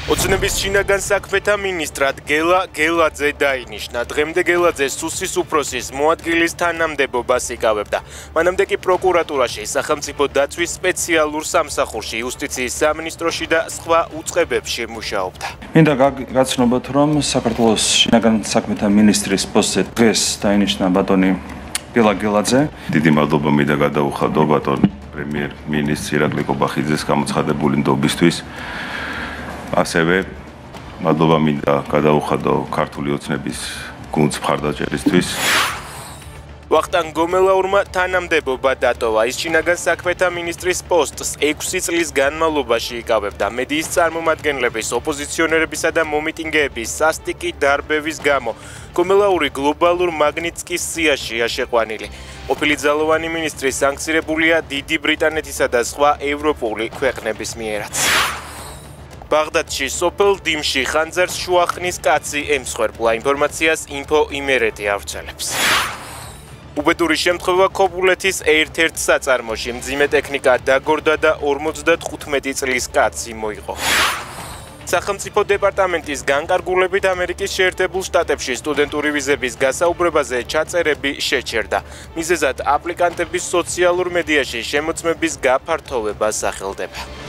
ოცნების შინაგან საქმეთა მინისტრად გელა გელაძე დაინიშნა. დღემდე გელაძე სუსის უფროსის მოადგილის თანამდებობას იკავებდა. მანამდე კი პროკურატურაში, სახელმწიფო დაცვის სპეციალურ სამსახურში, იუსტიციის სამინისტროში და სხვა უწყებებში მუშაობდა. მინდა გაცნობოთ, რომ საქართველოს შინაგან საქმეთა მინისტრის პოსტზე დღეს დაინიშნა ბატონი გელა გელაძე. დიდი მადლობა მინდა გადაუხადო ბატონ პრემიერ-მინისტრ ირაკლი კობახიძეს გამოცხადებული ნდობისთვის. ასევე მადლობა მინდა გადაუხადო ქართული ოცნების გუნდს მხარდაჭერისთვის. ვახტანგ გომელაურმა თანამდებობა დატოვა. ის შინაგან საქმეთა მინისტრის პოსტს 6 წლის განმავლობაში იკავებდა. მედიის წარმომადგენლების, ოპოზიციონერებისა და მომიტინგეების სასტიკი დარბევის გამო გომელაური გლობალურ მაგნიტსკის სიაშია შეყვანილი. ყოფილი ძალოვანი მინისტრი სანქცირებულია დიდი ბრიტანეთისა და სხვა ევროპული ქვეყნების მიერაც. ბაღდადში სოფელ დიმში ხანძარს შუახნის კაცი ემსხვერპლა. ინფორმაციას ინფო იმერეთი ავრცელებს. უბედური შემთხვევა ქობულეთის ერთ-ერთ საწარმოში მძიმე ტექნიკა დაგორდა და 55 წლის კაცი მოიყო. სახელმწიფო დეპარტამენტის განკარგულებით ამერიკის შეერთებულ შტატებში სტუდენტური ვიზების გასაუბრებაზე ჩაწერები შეჩერდა. მიზეზად აპლიკანტების სოციალურ მედიაში შემოწმების გაფართოვება სახელდება.